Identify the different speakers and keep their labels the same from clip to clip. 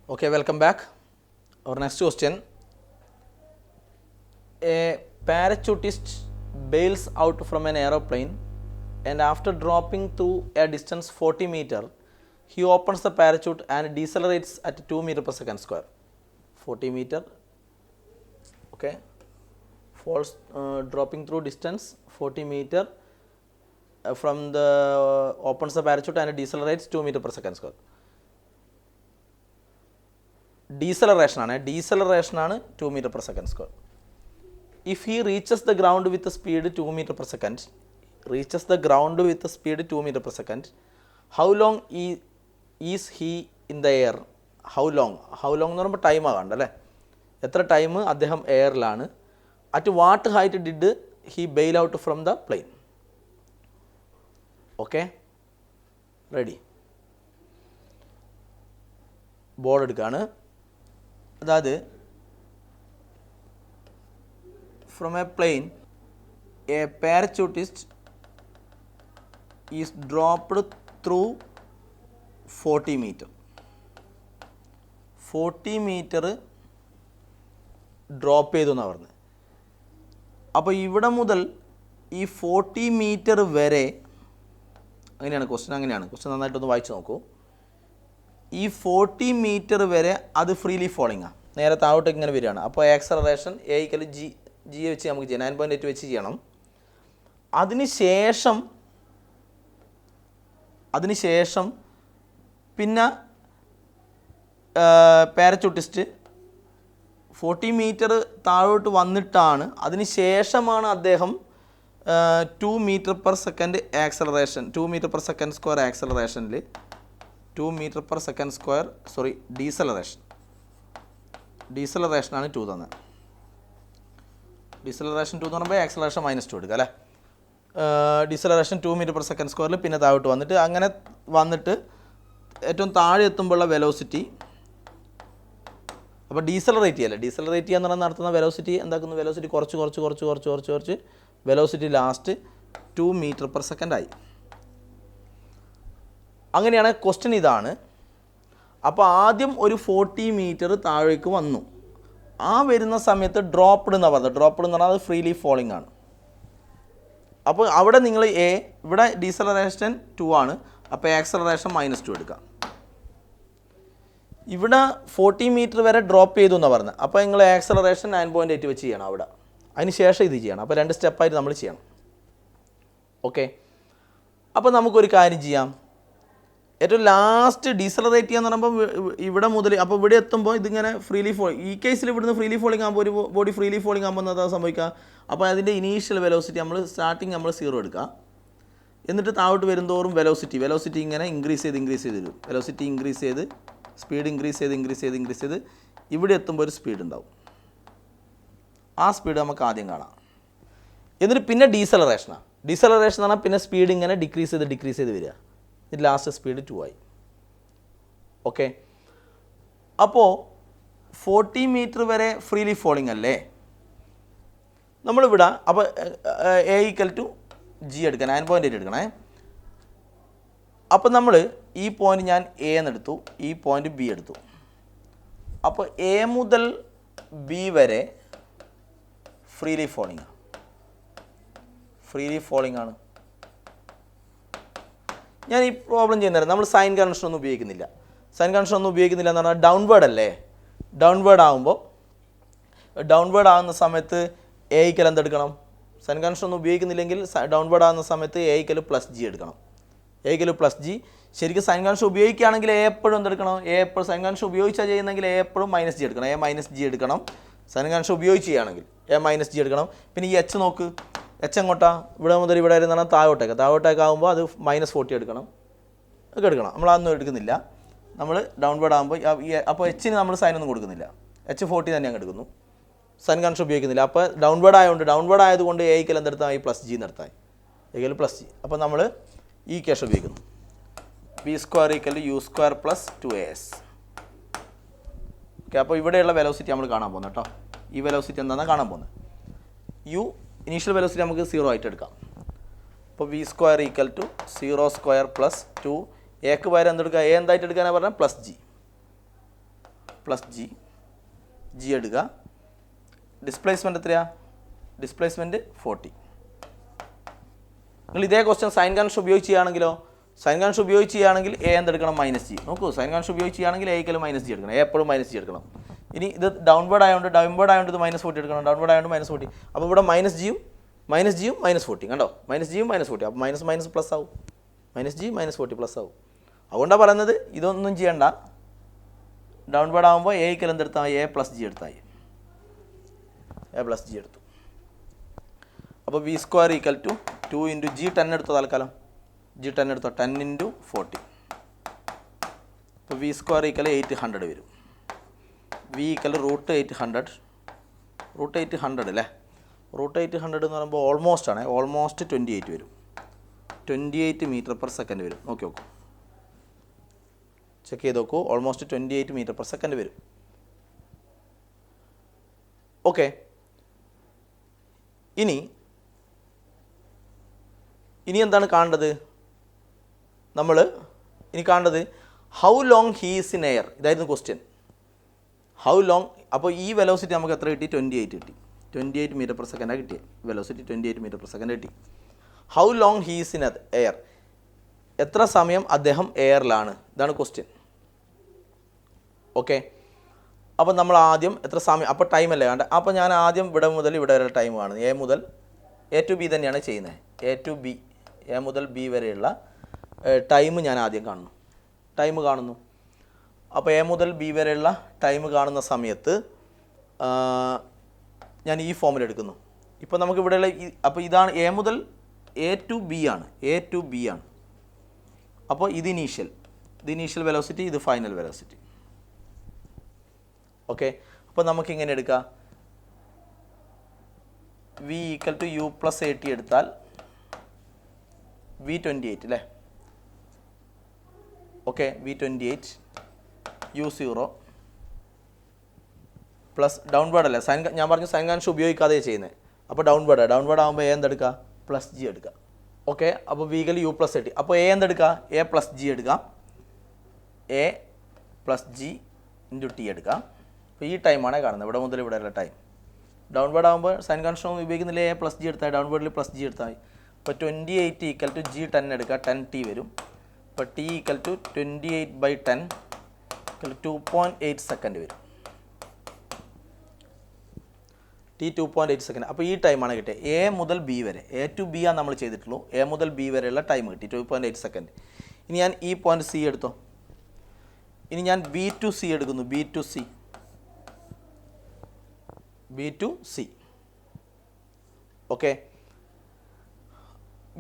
Speaker 1: Okay, welcome back. Our next question. A parachutist bails out from an aeroplane and after dropping through a distance 40 meter, he opens the parachute and decelerates at 2 meter per second square. 40 meter, okay, falls dropping through distance 40 meter from the opens the parachute and decelerates 2 meter per second square. Deceleration ആണ് 2 meter per second square. If he reaches the ground with a speed 2 meter per second, meter per second, how long is he in the air? How long എന്ന് പറയുമ്പോൾ time ആകണ്ട അല്ലേ, എത്ര time അദ്ദേഹം എയറിലാണ്? At what height did he bail out from the plane? Okay, ready? Board എടുക്കുകയാണ്. അതായത് from a plane, a parachutist is dropped through 40 meter. 40 meter drop ചെയ്തു എന്നാണ് പറഞ്ഞത്. അപ്പോൾ ഇവിടെ മുതൽ ഈ 40 മീറ്റർ വരെ, അങ്ങനെയാണ് ക്വസ്റ്റ്യൻ നന്നായിട്ടൊന്ന് വായിച്ച് നോക്കൂ. ഈ 40 മീറ്റർ വരെ അത് ഫ്രീലി ഫോളിങ്ങാണ്, നേരെ താഴോട്ടേക്ക് ഇങ്ങനെ വരികയാണ്. അപ്പോൾ ആക്സലറേഷൻ എ ഈക്വൽ ജി വെച്ച് നമുക്ക് ചെയ്യാം, 9.8 വെച്ച് ചെയ്യണം. അതിനുശേഷം പിന്നെ പാരച്യൂട്ടിസ്റ്റ് 40 മീറ്റർ താഴോട്ട് വന്നിട്ടാണ്, അതിനുശേഷമാണ് അദ്ദേഹം 2 metre per second acceleration, 2 metre per second square ആക്സലറേഷനിൽ 2 മീറ്റർ പെർ സെക്കൻഡ് സ്ക്വയർ ഡീസലറേഷനാണ് 2 തന്നത്. ഡീസലറേഷൻ 2 എന്ന് പറയുമ്പോൾ ആക്സലറേഷൻ -2 എടുക്കുക അല്ലേ. ഡീസലറേഷൻ 2 മീറ്റർ പെർ സെക്കൻഡ് സ്ക്വയറിൽ പിന്നെ താഴോട്ട് വന്നിട്ട് അങ്ങനെ വന്നിട്ട് ഏറ്റവും താഴെ എത്തുമ്പോഴുള്ള വെലോസിറ്റി. അപ്പോൾ ഡീസലറേറ്റ് ചെയ്യുക എന്ന് പറഞ്ഞാൽ നടത്തുന്ന വെലോസിറ്റി എന്താക്കുന്നു? വെലോസിറ്റി കുറച്ച് velocity last 2 metre per second ആയി. അങ്ങനെയാണ് ക്വസ്റ്റ്യൻ ഇതാണ്. അപ്പോൾ ആദ്യം ഒരു 40 മീറ്റർ താഴേക്ക് വന്നു. ആ വരുന്ന സമയത്ത് ഡ്രോപ്പ്ഡ് എന്ന് പറഞ്ഞത്, ഡ്രോപ്പ്ഡ് എന്ന് പറഞ്ഞാൽ അത് ഫ്രീലി ഫോളിംഗ് ആണ്. അപ്പോൾ അവിടെ നിങ്ങൾ ഇവിടെ ഡീസലറേഷൻ 2 ആണ്, അപ്പോൾ ആക്സലറേഷൻ -2 എടുക്കുക. ഇവിടെ 40 മീറ്റർ വരെ ഡ്രോപ്പ് ചെയ്തു എന്നാണ് പറഞ്ഞത്, അപ്പോൾ നിങ്ങൾ ആക്സലറേഷൻ 9.8 വെച്ച് ചെയ്യണം അവിടെ. അതിന് ശേഷം ഇത് ചെയ്യണം. അപ്പോൾ 2 സ്റ്റെപ്പായിട്ട് നമ്മൾ ചെയ്യണം. ഓക്കെ, അപ്പോൾ നമുക്കൊരു കാര്യം ചെയ്യാം. ഏറ്റവും ലാസ്റ്റ് ഡീസലറേറ്റ് ചെയ്യാന്ന് പറയുമ്പോൾ ഇവിടെ മുതൽ, അപ്പോൾ ഇവിടെ എത്തുമ്പോൾ ഇതിങ്ങനെ ഫ്രീലി ഈ കേസിൽ ഇവിടുന്ന് ഫ്രീലി ഫോളിംഗ് ആകുമ്പോൾ ഒരു ബോഡി ഫ്രീലി ഫോളിംഗ് ആകുമ്പോൾ എന്താ സംഭവിക്കുക? അപ്പോൾ അതിൻ്റെ ഇനീഷ്യൽ വെലോസിറ്റി സ്റ്റാർട്ടിങ് നമ്മൾ 0 എടുക്കുക. എന്നിട്ട് താഴോട്ട് വരുന്തോറും വെലോസിറ്റി ഇങ്ങനെ ഇൻക്രീസ് ചെയ്ത് വരും. വെലോസിറ്റി ഇൻക്രീസ് ചെയ്ത് സ്പീഡ് ഇൻക്രീസ് ചെയ്ത് ഇവിടെ എത്തുമ്പോൾ ഒരു സ്പീഡ് ഉണ്ടാവും. ആ സ്പീഡ് നമുക്ക് ആദ്യം കാണാം. എന്നിട്ട് പിന്നെ ഡീസലറേഷൻ എന്ന് പറഞ്ഞാൽ പിന്നെ സ്പീഡ് ഇങ്ങനെ ഡിക്രീസ് ചെയ്ത് വരിക. ഇത് ലാസ്റ്റ് സ്പീഡ് 2 ആയി. ഓക്കെ, അപ്പോൾ 40 മീറ്റർ വരെ ഫ്രീലി ഫോളിംഗ് അല്ലേ നമ്മളിവിടെ. അപ്പോൾ എ ഈക്വൽ ടു ജി എടുക്കാൻ 9.8 എടുക്കണേ. അപ്പോൾ നമ്മൾ ഈ പോയിന്റ് ഞാൻ എ എന്നെടുത്തു, ഈ പോയിന്റ് ബി എടുത്തു. അപ്പോൾ എ മുതൽ ബി വരെ ഫ്രീലി ഫോളിംഗ് ആണ്. ഞാൻ ഈ പ്രോബ്ലം ചെയ്യുന്നത് നമ്മൾ സൈൻ കൺവെൻഷൻ ഒന്നും ഉപയോഗിക്കുന്നില്ല എന്ന് പറഞ്ഞാൽ ഡൗൺവേർഡ് അല്ലേ. ഡൗൺവേർഡ് ആകുന്ന സമയത്ത് എ ഈക്വൽ എന്തെടുക്കണം? സൈൻ കൺവെൻഷൻ ഒന്നും ഉപയോഗിക്കുന്നില്ലെങ്കിൽ ഡൗൺവേർഡ് ആകുന്ന സമയത്ത് എ ഈക്വൽ +g എടുക്കണം. ശരിക്കും സൈൻ കൺവെൻഷൻ ഉപയോഗിക്കുകയാണെങ്കിൽ എ എപ്പോഴും എന്തെടുക്കണം? സൈൻ കൺവെൻഷൻ ഉപയോഗിച്ചാൽ ചെയ്യുന്നെങ്കിൽ എ എപ്പോഴും -g എടുക്കണം. -g എടുക്കണം. സൈൻ കൺവെൻഷൻ ഉപയോഗിച്ച് ചെയ്യുകയാണെങ്കിൽ -g എടുക്കണം. പിന്നെ ഈ എച്ച് നോക്ക്, എച്ച് എങ്ങോട്ടാ? ഇവിടെ മുതൽ ഇവിടെ ഇരുന്നാണ് താഴോട്ടേക്കാകുമ്പോൾ അത് -40 എടുക്കണം. നമ്മൾ അതൊന്നും എടുക്കുന്നില്ല. നമ്മൾ ഡൗൺവേർഡ് ആകുമ്പോൾ അപ്പോൾ എച്ചിന് നമ്മൾ സൈനൊന്നും കൊടുക്കുന്നില്ല, h 40 തന്നെ അങ്ങ് എടുക്കുന്നു. സൈൻ കൺവെൻഷൻ ഉപയോഗിക്കുന്നില്ല. അപ്പോൾ ഡൗൺവേർഡ് ആയതുകൊണ്ട് എ ഈക്വൽ എന്തെടുത്താൽ +g നിർത്തായി, +g. അപ്പോൾ നമ്മൾ ഈ കേസ് ഉപയോഗിക്കുന്നു. b² = u² + 2as. ഓക്കെ, അപ്പോൾ ഇവിടെയുള്ള വെലോസിറ്റി നമ്മൾ കാണാൻ പോകുന്നത് കേട്ടോ. ഈ വെലോസിറ്റി എന്താണെന്ന് കാണാൻ പോകുന്നത്. ഇനീഷ്യൽ വെലോസിറ്റി നമുക്ക് 0 ആയിട്ട് എടുക്കാം. അപ്പോൾ v² = 0² + 2 എക്ക് പകരം എന്തെടുക്കുക? എ എന്തായിട്ട് എടുക്കാനാണ് പറഞ്ഞാൽ +g. പ്ലസ് ജി എടുക്കുക. ഡിസ്പ്ലേസ്മെൻറ്റ് എത്രയാണ്? ഡിസ്പ്ലേസ്മെൻറ്റ് 40. നിങ്ങൾ ഇതേ ക്വസ്റ്റ്യൻ സൈൻ കൺവെൻഷൻ ഉപയോഗിച്ച് ചെയ്യുകയാണെങ്കിലോ? സൈൻ കൺവെൻഷൻ ഉപയോഗിച്ച് ചെയ്യുകയാണെങ്കിൽ എ എന്തെടുക്കണം? Minus g. നോക്കൂ, സൈൻ കൺവെൻഷൻ ഉപയോഗിച്ച് ചെയ്യുകയാണെങ്കിൽ എയ്ക്കൽ മൈനസ് ജി എടുക്കണം. എ എപ്പോഴും മൈനസ് ജി എടുക്കണം. ഇനി ഇത് ഡൗൺവേർഡ് ആയതുകൊണ്ട് ഇത് -40 എടുക്കണം. ഡൗൺവേർഡ് ആയതുകൊണ്ട് -40. അപ്പോൾ ഇവിടെ മൈനസ് ജിയും -40 കണ്ടോ? മൈനസ് ജിയും -40. അപ്പോൾ മൈനസ് പ്ലസ് ആവും. -40 പ്ലസ് ആവും. അതുകൊണ്ടാണ് പറയുന്നത് ഇതൊന്നും ചെയ്യണ്ട. ഡൗൺവേർഡ് ആകുമ്പോൾ എയ്ക്കൽ എന്തെടുത്താൽ എ പ്ലസ് ജി എടുത്താൽ എടുത്തു. അപ്പോൾ V square equal to 2 into G 10 എടുത്തോ. തൽക്കാലം ജി 10 എടുത്തോ. 10 ഇൻറ്റു 40. അപ്പോൾ വി സ്ക്വയർ ഈക്വൽ 800 വരും. വി ഈക്വൽ √800 അല്ലേ? √800 എന്ന് പറയുമ്പോൾ ഓൾമോസ്റ്റ് ആണ്. ഓൾമോസ്റ്റ് 28 വരും. 28 മീറ്റർ പെർ സെക്കൻഡ് വരും. നോക്കി നോക്കൂ, ചെക്ക് ചെയ്ത് നോക്കൂ. ഓൾമോസ്റ്റ് 28 മീറ്റർ പെർ സെക്കൻഡ് വരും. ഓക്കെ, ഇനി എന്താണ് കാണേണ്ടത്? നമ്മൾ ഇനി കാണേണ്ടത് how long he is in air. ഇതായിരുന്നു ക്വസ്റ്റ്യൻ. How long. അപ്പോൾ ഈ വെലോസിറ്റി നമുക്ക് എത്ര കിട്ടി? 28 കിട്ടി. 28 മീറ്റർ പെർ സെക്കൻഡാണ് കിട്ടിയത്. വെലോസിറ്റി 28 മീറ്റർ പെർ സെക്കൻഡ് കിട്ടി. How long he is in air. എത്ര സമയം അദ്ദേഹം എയറിലാണ്? ഇതാണ് ക്വസ്റ്റ്യൻ. ഓക്കെ, അപ്പോൾ നമ്മൾ ആദ്യം എത്ര സമയം, അപ്പോൾ ടൈം അല്ലേ വേണ്ട. അപ്പോൾ ഞാൻ ആദ്യം ഇവിടെ മുതൽ ഇവിടെ വരെ ടൈം കാണുന്നത്. എ ടു ബി തന്നെയാണ് ചെയ്യുന്നത്. എ മുതൽ ബി വരെയുള്ള ടൈം ഞാൻ ആദ്യം കാണുന്നു. അപ്പോൾ എ മുതൽ ബി വരെയുള്ള ടൈം കാണുന്ന സമയത്ത് ഞാൻ ഈ ഫോമിലെടുക്കുന്നു. ഇപ്പോൾ നമുക്ക് ഇവിടെയുള്ള അപ്പോൾ ഇതാണ് എ മുതൽ എ ടു ബി ആണ്. അപ്പോൾ ഇത് ഇനീഷ്യൽ വെലോസിറ്റി, ഇത് ഫൈനൽ വെലോസിറ്റി. ഓക്കെ, അപ്പോൾ നമുക്കിങ്ങനെ എടുക്കാം. V equal to u + at എടുത്താൽ v28 അല്ലേ? Okay, v28 u0 plus downward അല്ലേ? ഞാൻ പറഞ്ഞു സൈൻ കൺവെൻഷൻ ഉപയോഗിക്കാതെ ചെയ്യുന്നത്. അപ്പോൾ ഡൗൺവേർഡ് ആകുമ്പോൾ എ എന്തെടുക്കുക? പ്ലസ് ജി എടുക്കുക. ഓക്കെ, അപ്പോൾ v ഈക്വൽ u + at. അപ്പോൾ എ എന്തെടുക്കുക? എ പ്ലസ് ജി എടുക്കാം. A plus G into T എടുക്കാം. അപ്പോൾ ഈ ടൈമാണ് കാണുന്നത്. ഇവിടെ മുതൽ ഇവിടെയുള്ള ടൈം. ഡൗൺവേർഡ് ആകുമ്പോൾ സൈൻ കൺവെൻഷൻ ഒന്നും ഉപയോഗിക്കുന്നില്ല. എ പ്ലസ് ജി എടുത്താൽ ഡൗൺവേർഡിൽ പ്ലസ് ജി എടുത്താൽ. അപ്പോൾ 28 ഈക്വൽ ടു ജി 10 എടുക്കുക. 10t വരും. അപ്പോൾ t equal to 28/10 equal 2.8 second വരും. T 2.8 second. അപ്പോൾ ഈ ടൈമാണ് കിട്ടിയത്. എ മുതൽ ബി വരെ, എ ടു ബി ആണ് നമ്മൾ ചെയ്തിട്ടുള്ളൂ. എ മുതൽ ബി വരെയുള്ള ടൈം കിട്ടി 2.8 സെക്കൻഡ്. ഇനി ഞാൻ ഈ പോയിന്റ് സി എടുത്തോ. ഇനി ഞാൻ ബി ടു സി എടുക്കുന്നു. B to C. Okay,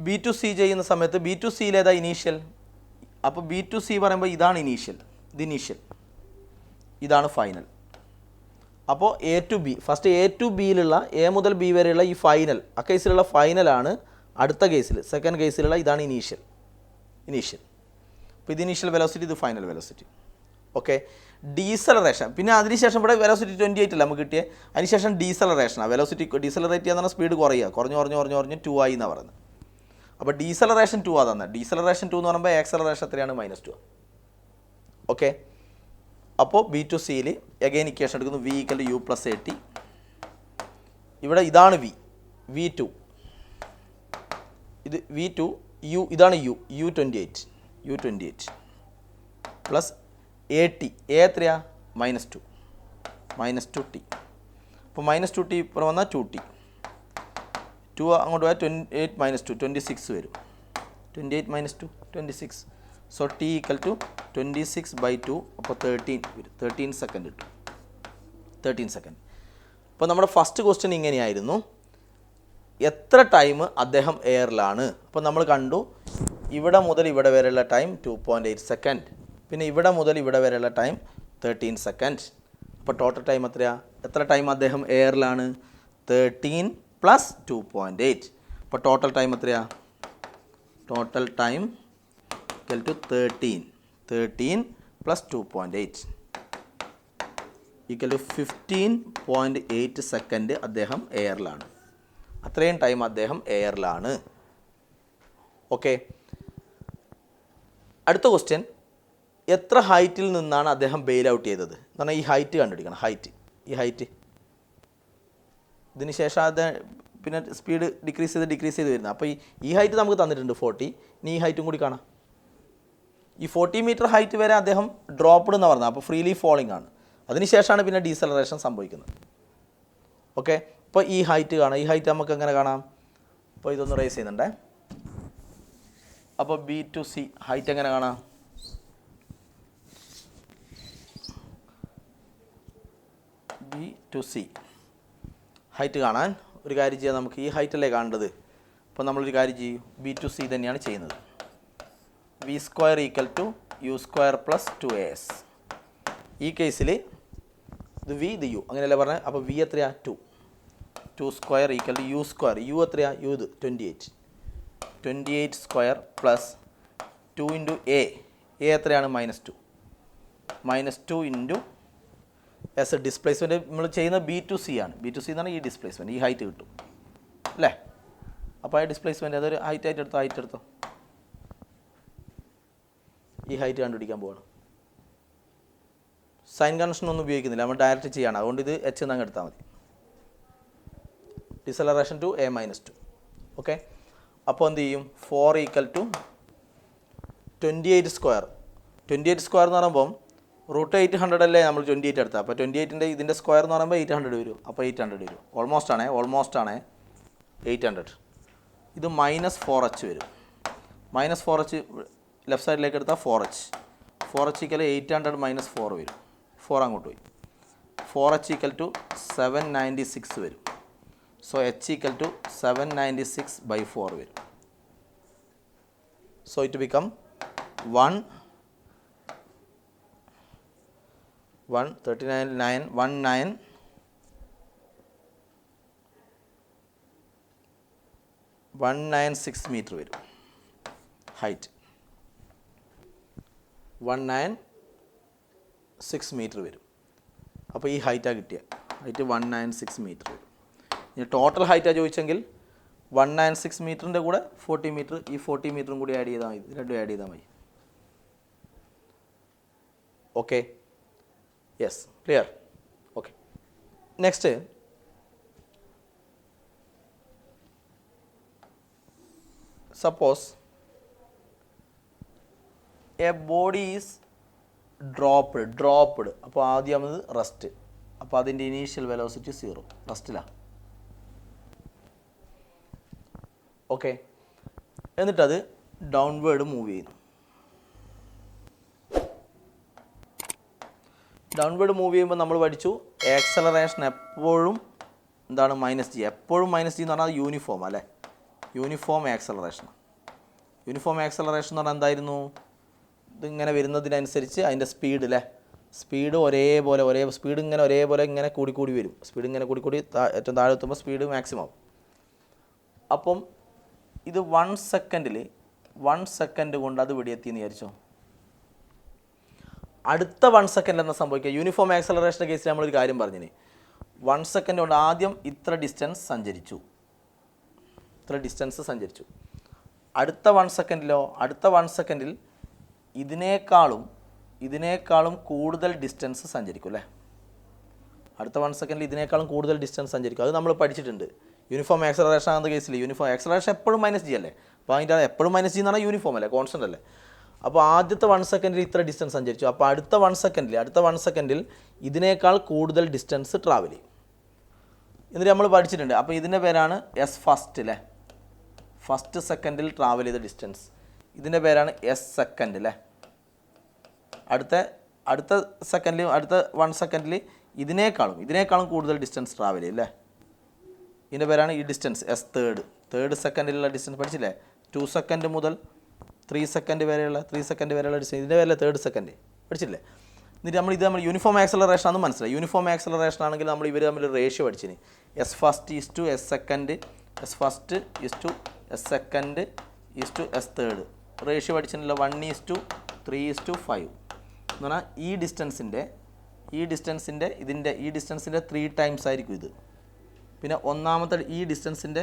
Speaker 1: B to C ചെയ്യുന്ന സമയത്ത് ബി ടു സിയിലേതാ ഇനീഷ്യൽ? അപ്പോൾ ബി ടു സി പറയുമ്പോൾ ഇതാണ് ഇനീഷ്യൽ, ഇതാണ് ഫൈനൽ. അപ്പോൾ A to B, first A to ബിയിലുള്ള എ മുതൽ ബി വരെയുള്ള ഈ ഫൈനൽ, ആ കേസിലുള്ള ഫൈനലാണ് അടുത്ത കേസിൽ, സെക്കൻഡ് കേസിലുള്ള ഇതാണ് ഇനീഷ്യൽ. അപ്പോൾ ഇത് ഇനീഷ്യൽ വെലോസിറ്റി, ഇത് ഫൈനൽ വെലോസിറ്റി. Okay, deceleration. പിന്നെ അതിനുശേഷം ഇവിടെ വെലോസിറ്റി 28 അല്ല നമുക്ക് കിട്ടിയത്. അതിനുശേഷം ഡീസലറേഷനാണ്. വെലോസിറ്റി ഡീസലറേറ്റ് ചെയ്യാന്ന് പറഞ്ഞാൽ സ്പീഡ് കുറഞ്ഞ് 2 ആയി എന്നാണ് പറയുന്നത്. അപ്പോൾ ഡീസലറേഷൻ 2 ആ തന്നെ. ഡീസലറേഷൻ 2 എന്ന് പറയുമ്പോൾ ആക്സലറേഷൻ എത്രയാണ്? -2. ഓക്കെ, അപ്പോൾ ബി ടു സിയിൽ എഗെയിൻ ഇക്വേഷൻ എടുക്കുന്നു. V equal to u + at. ഇവിടെ ഇതാണ് v2. ഇത് v2, ഇതാണ് u28 പ്ലസ് at. എത്രയാ? -2t. അപ്പോൾ -2t ഇപ്പോൾ വന്നാൽ 2t. 2 അങ്ങോട്ട് പോയാൽ 28 - 2 26 വരും. 28 - 2 26. So t equal to 26/2. അപ്പോൾ 13 സെക്കൻഡ് കിട്ടും. 13 സെക്കൻഡ്. അപ്പോൾ നമ്മുടെ ഫസ്റ്റ് ക്വസ്റ്റ്യൻ ഇങ്ങനെയായിരുന്നു, എത്ര ടൈം അദ്ദേഹം എയറിലാണ്. അപ്പോൾ നമ്മൾ കണ്ടു ഇവിടെ മുതൽ ഇവിടെ വരെയുള്ള ടൈം 2.8 സെക്കൻഡ്. പിന്നെ ഇവിടെ മുതൽ ഇവിടെ വരെയുള്ള ടൈം 13 സെക്കൻഡ്. അപ്പോൾ ടോട്ടൽ ടൈം എത്രയാണ്? എത്ര ടൈം അദ്ദേഹം എയറിലാണ്? 13 + 2.8. അപ്പോൾ ടോട്ടൽ ടൈം എത്രയാണ്? Total time equal to 13 + 2.8 equal to 15.8 second അദ്ദേഹം എയറിലാണ്. അത്രയും ടൈം അദ്ദേഹം എയറിലാണ്. ഓക്കെ, അടുത്ത ക്വസ്റ്റ്യൻ, എത്ര ഹൈറ്റിൽ നിന്നാണ് അദ്ദേഹം ബെയിൽ ഔട്ട് ചെയ്തത് എന്ന് പറഞ്ഞാൽ ഈ ഹൈറ്റ് കണ്ടുപിടിക്കണം. ഈ ഹൈറ്റ് ഇതിന് ശേഷം അത് പിന്നെ സ്പീഡ് ഡിക്രീസ് ചെയ്ത് വരുന്നത്. അപ്പോൾ ഈ ഹൈറ്റ് നമുക്ക് തന്നിട്ടുണ്ട് 40. ഇനി ഈ ഹൈറ്റും കൂടി കാണാം. ഈ 40 മീറ്റർ ഹൈറ്റ് വരെ അദ്ദേഹം ഡ്രോപ്പ്ഡ് എന്ന് പറഞ്ഞത്, അപ്പോൾ ഫ്രീലി ഫോളിംഗ് ആണ്. അതിനുശേഷമാണ് പിന്നെ ഡീസലറേഷൻ സംഭവിക്കുന്നത്. ഓക്കെ, അപ്പോൾ ഈ ഹൈറ്റ് കാണാം. ഈ ഹൈറ്റ് നമുക്ക് എങ്ങനെ കാണാം? അപ്പോൾ ഇതൊന്ന് റേസ് ചെയ്യുന്നുണ്ടേ. അപ്പോൾ B to C ഹൈറ്റ് എങ്ങനെ കാണാം? B to C ഹൈറ്റ് കാണാൻ ഒരു കാര്യം ചെയ്യാം. നമുക്ക് ഈ ഹൈറ്റല്ലേ കാണേണ്ടത്. അപ്പോൾ നമ്മളൊരു കാര്യം ചെയ്യും, B to C തന്നെയാണ് ചെയ്യുന്നത്. V square equal to U square plus 2AS. ഈ കേസിൽ ഇത് V ഇത് U അങ്ങനെയല്ലേ പറഞ്ഞത്. അപ്പോൾ V എത്രയാണ്? 2 square equal to U square. U എത്രയാണ്? U ഇത് 28 സ്ക്വയർ പ്ലസ് 2 ഇൻറ്റു A എത്രയാണ്? -2 ഇൻറ്റു എസ് ഡിസ്പ്ലേസ്മെൻറ്റ് നമ്മൾ ചെയ്യുന്ന B to C ആണ്. B to C എന്ന് പറഞ്ഞാൽ ഈ ഡിസ്പ്ലേസ്മെൻറ്റ്, ഈ ഹൈറ്റ് കിട്ടും അല്ലേ. അപ്പോൾ ആ ഡിസ്പ്ലേസ്മെൻറ്റ് അതൊരു ഹൈറ്റ് എടുത്തോ. ഈ ഹൈറ്റ് കണ്ടുപിടിക്കാൻ പോവാണ്. സൈൻ കൺവെൻഷൻ ഒന്നും ഉപയോഗിക്കുന്നില്ല, നമ്മൾ ഡയറക്റ്റ് ചെയ്യാണ്. അതുകൊണ്ട് ഇത് H എന്നങ്ങ് എടുത്താൽ മതി. Deceleration to A-2. ഓക്കെ, അപ്പോൾ എന്ത് ചെയ്യും? 4 ഈക്വൽ ടു 28 സ്ക്വയർ. 28 സ്ക്വയർ എന്ന് പറയുമ്പം √800 അല്ലേ നമ്മൾ 28 എടുത്താൽ. അപ്പോൾ 28ൻ്റെ ഇതിൻ്റെ സ്ക്വയർ എന്ന് പറയുമ്പോൾ 800 വരും. അപ്പോൾ 800 വരും. ഓൾമോസ്റ്റ് ആണ് 800. ഇത് -4H വരും. -4H ലെഫ്റ്റ് സൈഡിലേക്ക് എടുത്താൽ 4H ഈക്വൽ 800 - 4 വരും. 4 അങ്ങോട്ട് പോയി. 4H ഈക്വൽ ടു 796 വരും. സോ H ഈക്വൽ ടു 796/4 വരും. സോ ഇറ്റ് ബിക്കം 196 മീറ്റർ വരും ഹൈറ്റ്. 196 മീറ്റർ വരും. അപ്പോൾ ഈ ഹൈറ്റാണ് കിട്ടിയ ഹൈറ്റ് 196 മീറ്റർ വരും. ഇനി ടോട്ടൽ ഹൈറ്റാണ് ചോദിച്ചെങ്കിൽ 196 മീറ്ററിൻ്റെ കൂടെ 40 മീറ്റർ, ഈ 40 മീറ്ററും കൂടി ആഡ് ചെയ്താൽ മതി. രണ്ടും ആഡ് ചെയ്താൽ മതി. Okay, yes, clear. Okay, next suppose A body is dropped. അപ്പോൾ ആദ്യമത് റെസ്റ്റ്. അപ്പോൾ അതിൻ്റെ ഇനീഷ്യൽ വെലോസിറ്റി 0, റെസ്റ്റിലാണ്. ഓക്കെ, എന്നിട്ടത് ഡൗൺവേർഡ് മൂവ് ചെയ്യുന്നു. ഡൗൺവേർഡ് മൂവ് ചെയ്യുമ്പോൾ നമ്മൾ പഠിച്ചു ആക്സലറേഷൻ എപ്പോഴും എന്താണ്? -G. എപ്പോഴും -G എന്ന് പറഞ്ഞാൽ യൂണിഫോം അല്ലേ. യൂണിഫോം ആക്സലറേഷൻ എന്ന് പറഞ്ഞാൽ എന്തായിരുന്നു? ഇതിങ്ങനെ വരുന്നതിനനുസരിച്ച് അതിൻ്റെ സ്പീഡ് അല്ലേ, സ്പീഡ് ഒരേപോലെ സ്പീഡ് ഇങ്ങനെ ഒരേപോലെ ഇങ്ങനെ കൂടി വരും. സ്പീഡ് ഇങ്ങനെ കൂടി ഏറ്റവും താഴെ എത്തുമ്പോൾ സ്പീഡ് മാക്സിമം. അപ്പം ഇത് 1 സെക്കൻഡ് കൊണ്ട് അത് വെടിയെത്തിയെന്ന് വിചാരിച്ചോ. അടുത്ത 1 സെക്കൻഡ് എന്താ സംഭവിക്കുക? യൂണിഫോം ആക്സലറേഷൻ്റെ കേസിൽ നമ്മളൊരു കാര്യം പറഞ്ഞിന്. 1 സെക്കൻഡ് കൊണ്ട് ആദ്യം ഇത്ര ഡിസ്റ്റൻസ് സഞ്ചരിച്ചു. അടുത്ത 1 സെക്കൻഡിലോ? അടുത്ത 1 സെക്കൻഡിൽ ഇതിനേക്കാളും കൂടുതൽ ഡിസ്റ്റൻസ് സഞ്ചരിക്കും അല്ലേ. അടുത്ത 1 സെക്കൻഡിൽ ഇതിനേക്കാളും കൂടുതൽ ഡിസ്റ്റൻസ് സഞ്ചരിക്കും. അത് നമ്മൾ പഠിച്ചിട്ടുണ്ട്. യൂണിഫോം ആക്സലറേഷൻ ആകുന്ന കേസിൽ യൂണിഫോം ആക്സലറേഷൻ എപ്പോഴും -G അല്ലേ. അപ്പോൾ അതിൻ്റെ എപ്പോഴും -G എന്ന് പറഞ്ഞാൽ യൂണിഫോം അല്ലേ, കോൺസ്റ്റൻ്റ് അല്ലേ. അപ്പോൾ ആദ്യത്തെ 1 സെക്കൻഡിൽ ഇത്ര ഡിസ്റ്റൻസ് സഞ്ചരിച്ചു. അപ്പോൾ അടുത്ത 1 സെക്കൻഡിൽ ഇതിനേക്കാൾ കൂടുതൽ ഡിസ്റ്റൻസ് ട്രാവൽ ചെയ്യും. എന്നിട്ട് നമ്മൾ പഠിച്ചിട്ടുണ്ട്. അപ്പോൾ ഇതിൻ്റെ പേരാണ് S1 അല്ലേ. ഫസ്റ്റ് സെക്കൻഡിൽ ട്രാവൽ ചെയ്ത ഡിസ്റ്റൻസ്. ഇതിൻ്റെ പേരാണ് S2 അല്ലേ. അടുത്ത 1 സെക്കൻഡിൽ ഇതിനേക്കാളും കൂടുതൽ ഡിസ്റ്റൻസ് ട്രാവൽ ചെയ്യും അല്ലേ. ഇതിൻ്റെ പേരാണ് ഈ ഡിസ്റ്റൻസ് തേർഡ് സെക്കൻഡിലുള്ള ഡിസ്റ്റൻസ് പഠിച്ചില്ലേ. 2 സെക്കൻഡ് മുതൽ 3 സെക്കൻഡ് വരെയുള്ള ഡിസ്റ്റൻസ്, ഇതിൻ്റെ പേരല്ലേ തേർഡ് സെക്കൻഡ് പഠിച്ചില്ലേ. എന്നിട്ട് നമ്മൾ യൂണിഫോം ആക്സലറേഷൻ ആണെന്ന് മനസ്സിലായി. യൂണിഫോം ആക്സലറേഷൻ ആണെങ്കിൽ നമ്മൾ ഇവർ തമ്മിൽ റേഷ്യോ പഠിച്ചിന്. S1 is to S2, S1 is to S2 is to S3. Ratio പഠിച്ചിട്ടില്ല. 1:3:5 എന്ന് പറഞ്ഞാൽ ഈ ഡിസ്റ്റൻസിൻ്റെ 3 ടൈംസ് ആയിരിക്കും ഇത്. പിന്നെ ഒന്നാമത്തെ ഈ ഡിസ്റ്റൻസിൻ്റെ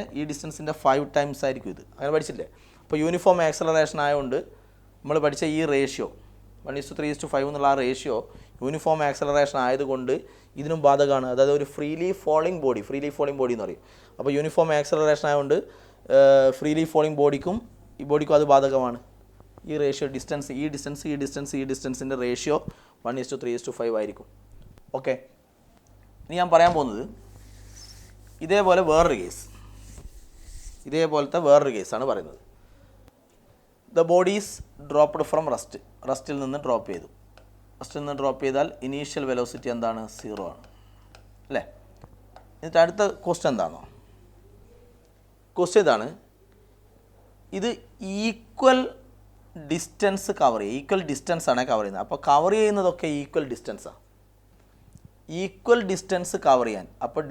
Speaker 1: 5 ടൈംസ് ആയിരിക്കും ഇത്. അങ്ങനെ പഠിച്ചില്ലേ. അപ്പോൾ യൂണിഫോം ആക്സലറേഷൻ ആയതുകൊണ്ട് നമ്മൾ പഠിച്ച ഈ റേഷ്യോ 1:3:5 എന്നുള്ള ആ റേഷ്യോ യൂണിഫോം ആക്സലറേഷൻ ആയതുകൊണ്ട് ഇതിനും ബാധകമാണ്. അതായത് ഒരു ഫ്രീലി ഫോളിംഗ് ബോഡി എന്ന് പറയും. അപ്പോൾ യൂണിഫോം ആക്സലറേഷൻ ആയതുകൊണ്ട് ഫ്രീലി ഫോളിംഗ് ബോഡിക്കും ഈ ബോഡിക്കും അത് ബാധകമാണ്. ഈ റേഷ്യോ ഡിസ്റ്റൻസിൻ്റെ റേഷ്യോ 1:3:5 ആയിരിക്കും. ഓക്കെ, ഇനി ഞാൻ പറയാൻ പോകുന്നത് ഇതേപോലത്തെ വേറൊരു കേസാണ് പറയുന്നത്. ദ ബോഡീസ് ഡ്രോപ്പ്ഡ് ഫ്രം റസ്റ്റിൽ നിന്ന് ഡ്രോപ്പ് ചെയ്താൽ ഇനീഷ്യൽ വെലോസിറ്റി എന്താണ്? 0 ആണ് അല്ലേ. എന്നിട്ട് അടുത്ത ക്വസ്റ്റ്യൻ എന്താണോ? ക്വസ്റ്റ്യൻ ഇതാണ്, ഇത് ഈക്വൽ ഡിസ്റ്റൻസ് കവർ ചെയ്യുക. ഈക്വൽ ഡിസ്റ്റൻസ് ആണ് കവർ ചെയ്യുന്നത്. അപ്പോൾ കവർ ചെയ്യുന്നതൊക്കെ ഈക്വൽ ഡിസ്റ്റൻസാണ്. ഈക്വൽ ഡിസ്റ്റൻസ് കവർ ചെയ്യാൻ, അപ്പോൾ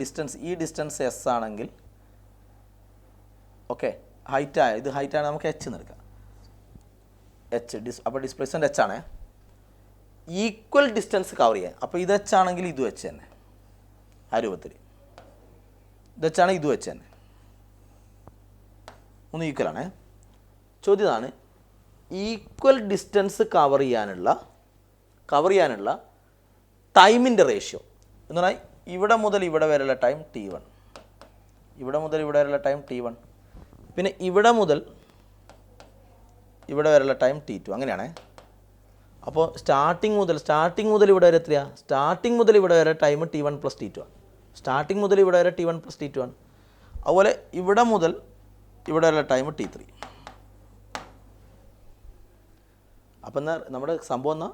Speaker 1: ഈ ഡിസ്റ്റൻസ് എസ് ആണെങ്കിൽ ഓക്കെ, ഇത് ഹൈറ്റാണ്, നമുക്ക് എച്ച് എന്ന് എടുക്കാം. അപ്പോൾ ഡിസ്പ്ലേസ്മെൻറ്റ് എച്ച് ആണ്. ഈക്വൽ ഡിസ്റ്റൻസ് കവർ ചെയ്യാൻ, അപ്പോൾ ഇത് എച്ച് ആണെങ്കിൽ ഇതും എച്ച് തന്നെ. ആ രൂപത്തിൽ ഇത് എച്ച് ആണ്, ഇതും എച്ച് തന്നെ, ഒന്ന് ഈക്വൽ ആണ്. ചോദ്യമാണ്, ഈക്വൽ ഡിസ്റ്റൻസ് കവർ ചെയ്യാനുള്ള ടൈമിൻ്റെ റേഷ്യോ എന്ന് പറഞ്ഞാൽ ഇവിടെ മുതൽ ഇവിടെ വരെയുള്ള ടൈം T1, പിന്നെ ഇവിടെ മുതൽ ഇവിടെ വരെയുള്ള ടൈം T2, അങ്ങനെയാണേ. അപ്പോൾ സ്റ്റാർട്ടിങ് മുതൽ ഇവിടെ വരെ എത്രയാണ്? സ്റ്റാർട്ടിങ് മുതൽ ഇവിടെ വരെ ടൈം T1 + T2 ആണ്. അതുപോലെ ഇവിടെ മുതൽ ഇവിടെ വരെയുള്ള ടൈം T3. അപ്പം എന്നാൽ നമ്മുടെ സംഭവം എന്നാൽ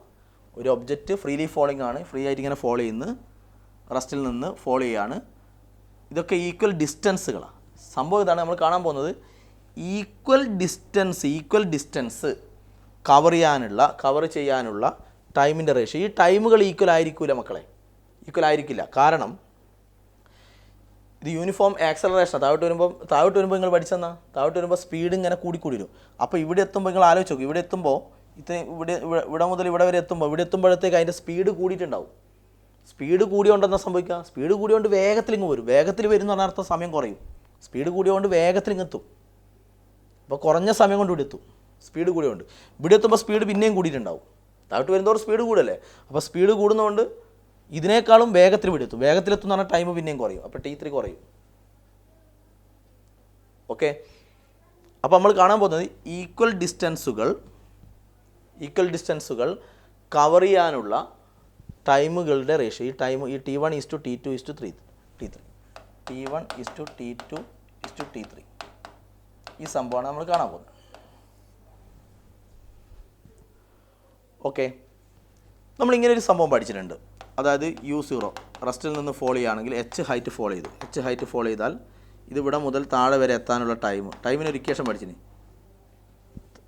Speaker 1: ഒരു ഒബ്ജക്റ്റ് ഫ്രീലി ഫോളിംഗ് ആണ്, ഫ്രീ ആയിട്ട് ഇങ്ങനെ ഫോളോ ചെയ്യുന്നു, റസ്റ്റിൽ നിന്ന് ഫോളോ ചെയ്യാണ്. ഇതൊക്കെ ഈക്വൽ ഡിസ്റ്റൻസുകളാണ്. സംഭവം ഇതാണ് നമ്മൾ കാണാൻ പോകുന്നത്. ഈക്വൽ ഡിസ്റ്റൻസ് കവർ ചെയ്യാനുള്ള ടൈമിൻ്റെ റേഷ്യോ. ഈ ടൈമുകൾ ഈക്വൽ ആയിരിക്കില്ല. കാരണം ഇത് യൂണിഫോം ആക്സലറേഷൻ. താഴോട്ട് വരുമ്പോൾ നിങ്ങൾ പഠിച്ചെന്നാ, സ്പീഡ് ഇങ്ങനെ കൂടി വരും. അപ്പോൾ ഇവിടെ എത്തുമ്പോൾ നിങ്ങൾ ആലോചിച്ച് നോക്കും, ഇവിടെ എത്തുമ്പോൾ ഇവിടെ മുതൽ ഇവിടെ വരെ എത്തുമ്പോഴത്തേക്ക് അതിൻ്റെ സ്പീഡ് കൂടിയിട്ടുണ്ടാവും. സ്പീഡ് കൂടിയോണ്ടെന്താ സംഭവിക്കുക? സ്പീഡ് കൂടിയോണ്ട് വേഗത്തിൽ വരും. വേഗത്തിൽ വരുന്ന പറഞ്ഞാൽ അർത്ഥം സമയം കുറയും. സ്പീഡ് കൂടിയോണ്ട് വേഗത്തിൽ എത്തും. അപ്പോൾ കുറഞ്ഞ സമയം കൊണ്ട് ഇവിടെ എത്തും. സ്പീഡ് കൂടിയോണ്ട് ഇവിടെ എത്തുമ്പോൾ സ്പീഡ് പിന്നെയും കൂടിയിട്ടുണ്ടാവും. താഴോട്ട് വരുന്നതോടെ സ്പീഡ് കൂടല്ലേ. അപ്പോൾ സ്പീഡ് കൂടുന്നതുകൊണ്ട് ഇതിനേക്കാളും വേഗത്തിൽ ഇവിടെ എത്തും. വേഗത്തിലെത്തുന്ന പറഞ്ഞാൽ ടൈം പിന്നെയും കുറയും. അപ്പോൾ T3 കുറയും. ഓക്കെ, അപ്പോൾ നമ്മൾ കാണാൻ പോകുന്നത് ഈക്വൽ ഡിസ്റ്റൻസുകൾ കവർ ചെയ്യാനുള്ള ടൈമുകളുടെ റേഷ്യോ. ഈ T1 = T2 = T3. ഈ സംഭവമാണ് നമ്മൾ കാണാൻ പോകുന്നത്. ഓക്കെ, നമ്മളിങ്ങനെ ഒരു സംഭവം പഠിച്ചിട്ടുണ്ട്. അതായത് U0 റസ്റ്റിൽ നിന്ന് ഫോളോ ചെയ്യുകയാണെങ്കിൽ H ഹൈറ്റ് ഫോളോ ചെയ്താൽ ഇത് ഇവിടെ മുതൽ താഴെ വരെ എത്താനുള്ള ടൈമിന് ഒരു ഇക്വേഷൻ പഠിച്ചിന്.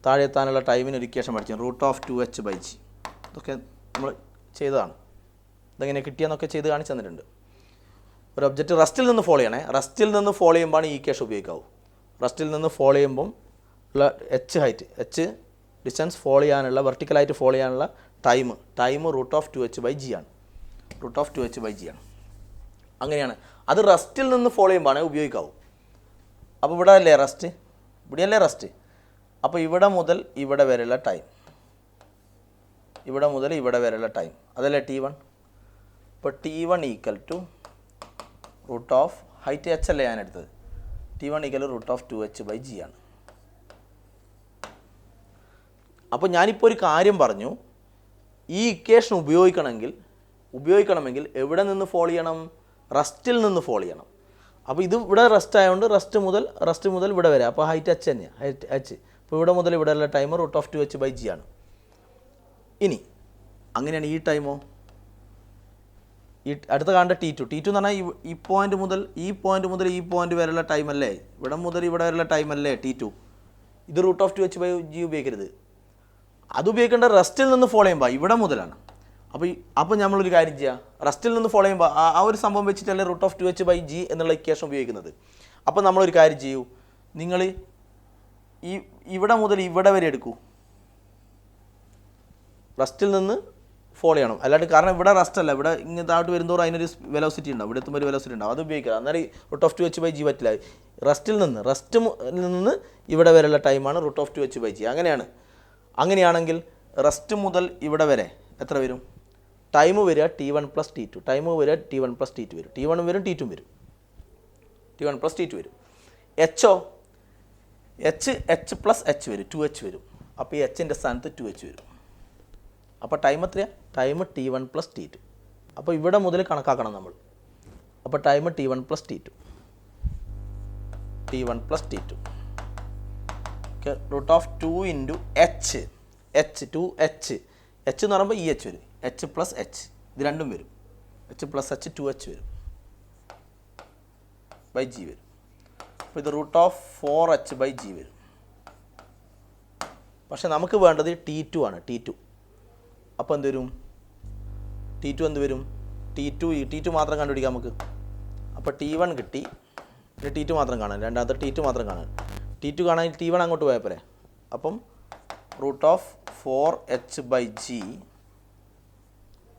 Speaker 1: താഴെ എത്താനുള്ള ടൈമിന് ഒരു ഇക്വേഷൻ പഠിച്ചു, √2h/g. ഇതൊക്കെ നമ്മൾ ചെയ്തതാണ്. ഇതെങ്ങനെ കിട്ടിയെന്നൊക്കെ ചെയ്ത് കാണിച്ചു തന്നിട്ടുണ്ട്. ഒരു ഒബ്ജക്റ്റ് റസ്റ്റിൽ നിന്ന് ഫോളോ ചെയ്യുമ്പോഴാണ് ഈ ഇക്വേഷൻ ഉപയോഗിക്കാവൂ. റസ്റ്റിൽ നിന്ന് ഫോളോ ചെയ്യുമ്പം ഉള്ള H ഡിസ്റ്റൻസ് ഫോളോ ചെയ്യാനുള്ള, വെർട്ടിക്കലായിട്ട് ഫോളോ ചെയ്യാനുള്ള ടൈം √2h/g ആണ്. അങ്ങനെയാണ്. അത് റസ്റ്റിൽ നിന്ന് ഫോളോ ചെയ്യുമ്പോഴാണ് ഉപയോഗിക്കാവൂ. അപ്പോൾ ഇവിടെയല്ലേ റസ്റ്റ്. അപ്പോൾ ഇവിടെ മുതൽ ഇവിടെ വരെയുള്ള ടൈം അതല്ലേ T1. അപ്പോൾ T1 = ഹൈറ്റ് h അല്ലേ ഞാൻ എടുത്തത്. T1 √2h/g ആണ്. അപ്പോൾ ഞാനിപ്പോൾ ഒരു കാര്യം പറഞ്ഞു, ഈ ഇക്വേഷൻ ഉപയോഗിക്കണമെങ്കിൽ എവിടെ നിന്ന് ഫോളോ ചെയ്യണം? റസ്റ്റിൽ നിന്ന് ഫോളോ ചെയ്യണം. അപ്പോൾ ഇത് ഇവിടെ റസ്റ്റ് ആയതുകൊണ്ട് റസ്റ്റ് മുതൽ ഇവിടെ വരെ, അപ്പോൾ ഹൈറ്റ് h തന്നെയാണ്. അപ്പോൾ ഇവിടെ മുതൽ ഇവിടെ ഉള്ള ടൈം √2h/g ആണ്. ഇനി അങ്ങനെയാണ് ഈ ടൈമോ? ഈ അടുത്ത കാണേണ്ട T2 എന്ന് പറഞ്ഞാൽ ഈ പോയിന്റ് മുതൽ ഈ പോയിന്റ് വരെയുള്ള ടൈം അല്ലേ? ഇവിടെ മുതൽ ഇവിടെ വരെയുള്ള ടൈം അല്ലേ T2? ഇത് √2h/g ഉപയോഗിക്കരുത്. അത് ഉപയോഗിക്കേണ്ട റസ്റ്റിൽ നിന്ന് ഫോളോ ചെയ്യുമ്പോൾ ഇവിടെ മുതലാണ്. അപ്പോൾ നമ്മളൊരു കാര്യം ചെയ്യുക, റസ്റ്റിൽ നിന്ന് ഫോളോ ചെയ്യുമ്പോൾ ആ ഒരു സംഭവം വെച്ചിട്ടല്ലേ √2h/g എന്നുള്ള ഇക്വേഷൻ ഉപയോഗിക്കുന്നത്. അപ്പോൾ നമ്മളൊരു കാര്യം ചെയ്യൂ, നിങ്ങൾ ഇവിടെ മുതൽ ഇവിടെ വരെ എടുക്കൂ. റസ്റ്റിൽ നിന്ന് ഫോളോ ചെയ്യണം. അല്ലാണ്ട് കാരണം ഇവിടെ റസ്റ്റ് അല്ല, ഇവിടെ ഇങ്ങനെ താഴോട്ട് വരുന്നതോറും അതിനൊരു വെലോസിറ്റി ഉണ്ടാവും, ഇവിടെ എത്തുമ്പോൾ ഒരു വെലോസിറ്റി ഉണ്ടാവും, അത് ഉപയോഗിക്കുക. അന്നേരം √2h/g പറ്റില്ല. റസ്റ്റിൽ നിന്ന് ഇവിടെ വരെയുള്ള ടൈമാണ് √2h/g. അങ്ങനെയാണെങ്കിൽ റെസ്റ്റ് മുതൽ ഇവിടെ വരെ എത്ര വരും? ടൈം വരിക T1 + T2, ടൈം വരിക T1 + T2 വരും, T1 വരും T2 വരും, T1 + T2 വരും. എച്ചോ H + H വരും, 2H വരും. അപ്പോൾ ഈ എച്ചിൻ്റെ സ്ഥാനത്ത് 2H വരും. അപ്പോൾ ടൈം എത്രയാണ്? Time T1 + T2. അപ്പോൾ ഇവിടെ മുതൽ കണക്കാക്കണം നമ്മൾ. അപ്പോൾ time T1 + T2, T1 + T2 √2 × H 2H എന്ന് പറയുമ്പോൾ EH വരും, H + H ഇത് രണ്ടും വരും, H + H 2H വരും /G വരും. അപ്പോൾ ഇത് √4H/G വരും. പക്ഷെ നമുക്ക് വേണ്ടത് T2 ആണ്, T2. അപ്പോൾ എന്ത് വരും? T2 എന്ത് വരും? T2 മാത്രം കണ്ടുപിടിക്കാം നമുക്ക്. അപ്പോൾ T1 കിട്ടി, പിന്നെ T2 മാത്രം കാണാൻ, രണ്ടാമത്തെ T2 മാത്രം കാണാൻ. T2 കാണാൻ T1 അങ്ങോട്ട് പോയപ്പോഴേ. അപ്പം √4H/G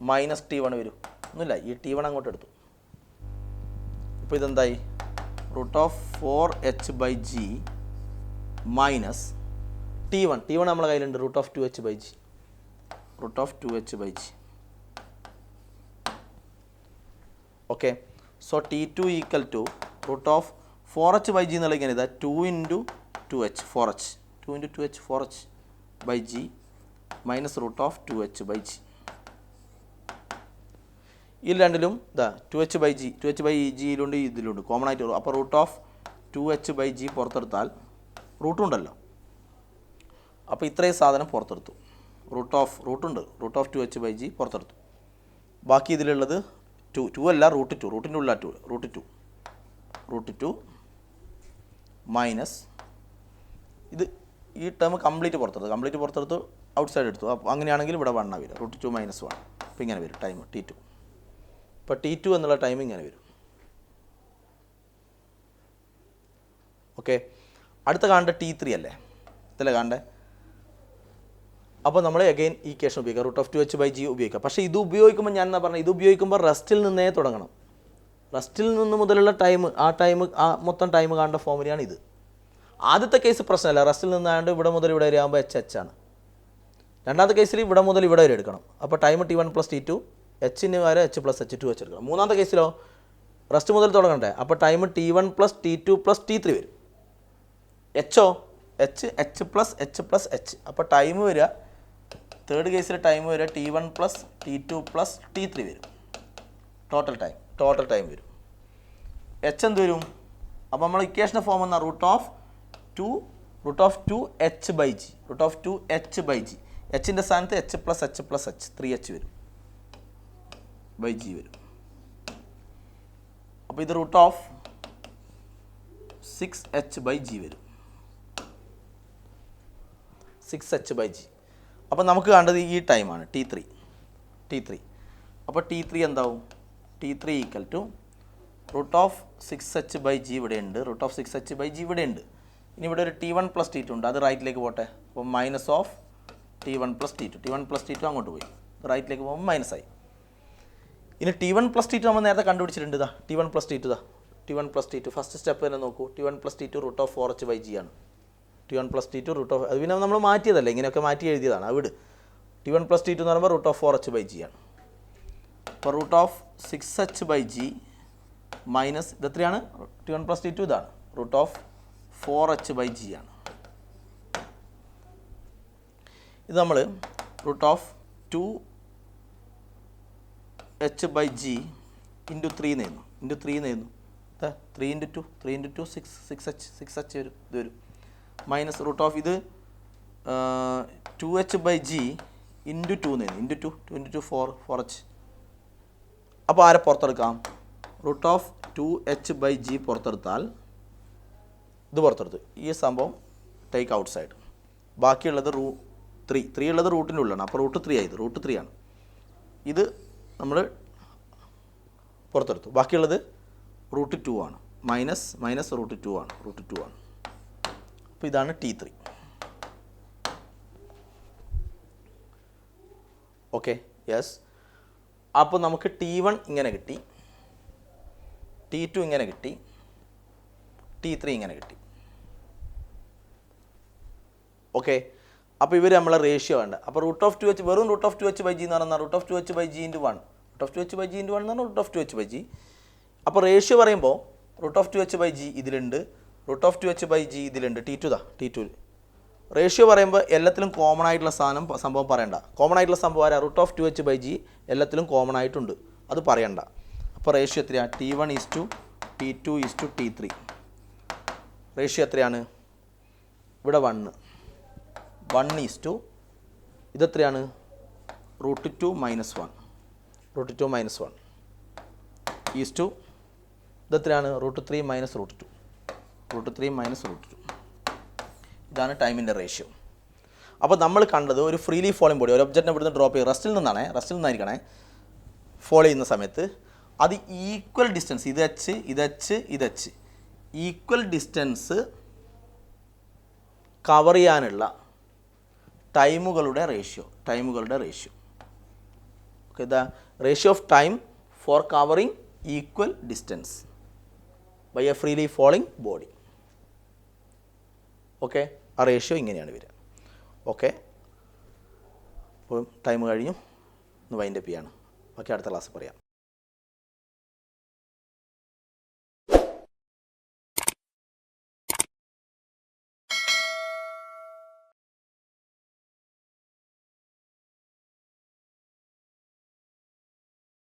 Speaker 1: മൈനസ് T1 വരും. ഒന്നുമില്ല, ഈ T1 അങ്ങോട്ട് എടുത്തു. അപ്പോൾ ഇതെന്തായി? √4H/G മൈനസ് T1 നമ്മളെ കയ്യിലുണ്ട്, √2H/G, √2H/G. Okay. So T2 = √4H/G എന്നുള്ള ഇങ്ങനെ ഇതാ 2 × 2H 4H, 2 × 2H 4H/G minus √2H/G. ഈ രണ്ടിലും ഇതാ 2H/G ഇതിലുണ്ട് കോമൺ ആയിട്ട്. അപ്പോൾ √2H/G പുറത്തെടുത്താൽ റൂട്ടുണ്ടല്ലോ, അപ്പോൾ ഇത്രയും സാധനം പുറത്തെടുത്തു. റൂട്ടുണ്ട്, √2H/G പുറത്തെടുത്തു. ബാക്കി ഇതിലുള്ളത് 2 അല്ല, √2, റൂട്ടിൻ്റെ ഉള്ള √2 മൈനസ് ഇത് ഈ ടേം കംപ്ലീറ്റ് പുറത്തെടുത്തു, ഔട്ട് സൈഡ് എടുത്തു. അപ്പോൾ അങ്ങനെയാണെങ്കിൽ ഇവിടെ 1 വരിക, √2 - 1. അപ്പോൾ ഇങ്ങനെ വരും ടൈം T2. ഇപ്പോൾ T2 എന്നുള്ള ടൈം ഇങ്ങനെ വരും. ഓക്കെ. അടുത്ത കാണേണ്ട T3 അല്ലേ? ഇതല്ലേ കാണണ്ടേ? അപ്പോൾ നമ്മൾ അഗെയിൻ ഈ കേഷൻ ഉപയോഗിക്കുക, √2H/G ഉപയോഗിക്കുക. പക്ഷേ ഇത് ഉപയോഗിക്കുമ്പോൾ ഞാൻ എന്താ പറഞ്ഞത്, ഇത് ഉപയോഗിക്കുമ്പോൾ റെസ്റ്റിൽ നിന്നേ തുടങ്ങണം. റെസ്റ്റിൽ നിന്ന് മുതലുള്ള ടൈം, ആ മൊത്തം ടൈം കാണേണ്ട ഫോമുലയാണ് ഇത്. ആദ്യത്തെ കേസ് പ്രശ്നമല്ല, റെസ്റ്റിൽ നിന്നാണ്ട് ഇവിടെ മുതൽ ഇവിടെ വരെ ആകുമ്പോൾ H ആണ്. രണ്ടാമത്തെ കേസിൽ ഇവിടെ മുതൽ ഇവിടെ വരെ എടുക്കണം. അപ്പോൾ ടൈം T1 + T2, H-ന് വരെ H + H 2H എടുക്കണം. മൂന്നാമത്തെ കേസിലോ റെസ്റ്റ് മുതൽ തുടങ്ങണ്ടേ? അപ്പോൾ ടൈം T1 + T2 + T3 വരും. H + H. അപ്പോൾ ടൈം വരിക, തേർഡ് കേസിൽ ടൈം വരിക T1 + T2 + T3 വരും. ടോട്ടൽ ടൈം വരും. H എന്ത് വരും? അപ്പോൾ നമ്മൾ ഇക്വേഷൻ്റെ ഫോം എന്നാൽ √2H/G, Hൻ്റെ സ്ഥാനത്ത് H + H + H 3H വരും /G വരും. അപ്പോൾ ഇത് √6H/G വരും, 6H/G. അപ്പോൾ നമുക്ക് കണ്ടത് ഈ ടൈമാണ് T3. അപ്പോൾ T3 എന്താവും? T3 = √6H/G ഇവിടെ ഉണ്ട്, √6H/G ഇവിടെ ഉണ്ട്. ഇനി ഇവിടെ ഒരു T1 + T2 ഉണ്ട്, അത് റൈറ്റിലേക്ക് പോട്ടെ. അപ്പോൾ minus of T1 + T2, T1 + T2 അങ്ങോട്ട് പോയി, റൈറ്റിലേക്ക് പോകുമ്പോൾ മൈനസായി. ഇനി T1 + T2 നമ്മൾ നേരത്തെ കണ്ടുപിടിച്ചിട്ടുണ്ട്. ഇതാ T1 + T2 ഫസ്റ്റ് സ്റ്റെപ്പ് തന്നെ നോക്കൂ. T1 + T2 √4H/G ആണ്. T1 + T2 അത് പിന്നെ നമ്മൾ മാറ്റിയതല്ല, ഇങ്ങനെയൊക്കെ മാറ്റി എഴുതിയതാണ്. അവിടെ T1 + T2 എന്ന് പറയുമ്പോൾ √4H/G ആണ്. അപ്പോൾ √6H/G മൈനസ് ഇത് എത്രയാണ്? T1 + T2 ഇതാണ്, √4H/G ആണ്. ഇത് നമ്മൾ √2H/G × 3 നേന്നു, 3 × 2 6H വരും, ഇത് വരും. മൈനസ് ഇത് 2H/G × 2 നേന്നു, × 2 4H. അപ്പോൾ ആരെ പുറത്തെടുക്കാം? √2H/G പുറത്തെടുത്താൽ ഇത് പുറത്തെടുത്ത് ഈ സംഭവം ടേക്ക് ഔട്ട് സൈഡ്. ബാക്കിയുള്ളത് 3 ഉള്ളത് റൂട്ടിൻ്റെ ഉള്ളിലാണ്. അപ്പോൾ √3 ആയത്, √3 ആണ്. ഇത് നമ്മൾ പുറത്തെടുത്തു. ബാക്കിയുള്ളത് √2 ആണ്, മൈനസ് √2 ആണ്. അപ്പോൾ ഇതാണ് T3. Okay, yes. അപ്പോൾ നമുക്ക് T1 ഇങ്ങനെ കിട്ടി, T2 ഇങ്ങനെ കിട്ടി, T3 ഇങ്ങനെ കിട്ടി. ഓക്കെ. അപ്പോൾ ഇവർ നമ്മളെ റേഷ്യോ വേണ്ട. അപ്പോൾ റൂട്ട് ഓഫ് 2h വെറും റൂട്ട് ഓഫ് 2h/g എന്ന് പറഞ്ഞാൽ root of 2h/g × 1 root of 2h/g × 1 എന്ന് പറഞ്ഞാൽ റൂട്ട് ഓഫ് 2h/g. അപ്പോൾ റേഷ്യോ പറയുമ്പോൾ റൂട്ട് ഓഫ് 2h/g ഇതിലുണ്ട്, റൂട്ട് ഓഫ് 2h/g ഇതിലുണ്ട്. T2 റേഷ്യോ പറയുമ്പോൾ എല്ലാത്തിലും കോമൺ ആയിട്ടുള്ള സംഭവം പറയണ്ട. കോമൺ ആയിട്ടുള്ള സംഭവം ആരാ? റൂട്ട് ഓഫ് 2h/g എല്ലാത്തിലും കോമൺ ആയിട്ടുണ്ട്, അത് പറയണ്ട. അപ്പോൾ റേഷ്യോ എത്രയാണ്? T1:T2:T3. റേഷ്യോ എത്രയാണ്? ഇവിടെ 1 ഇതെത്രയാണ്? √2 - 1 ഇതെത്രയാണ്? √3 - √2 ഇതാണ് ടൈമിൻ്റെ റേഷ്യോ. അപ്പോൾ നമ്മൾ കണ്ടത് ഒരു ഫ്രീലി ഫോളിംഗ് ബോഡി, ഒരു ഒബ്ജക്റ്റിനെ ഇവിടുന്ന് ഡ്രോപ്പ് ചെയ്യും, റെസ്റ്റിൽ നിന്നായിരിക്കണേ ഫോൾ ചെയ്യുന്ന സമയത്ത് അത് ഈക്വൽ ഡിസ്റ്റൻസ്, ഇത് ഈക്വൽ ഡിസ്റ്റൻസ് കവർ ചെയ്യാനുള്ള ടൈമുകളുടെ ratio. Okay, the ratio of time for covering equal distance by a freely falling body. Okay, ആ റേഷ്യോ ഇങ്ങനെയാണ് വരിക. ഓക്കെ, അപ്പോൾ ടൈം കഴിഞ്ഞു, ഒന്ന് വൈൻഡപ്പ് ചെയ്യാണ്. ഓക്കെ, അടുത്ത ക്ലാസ് പറയാം.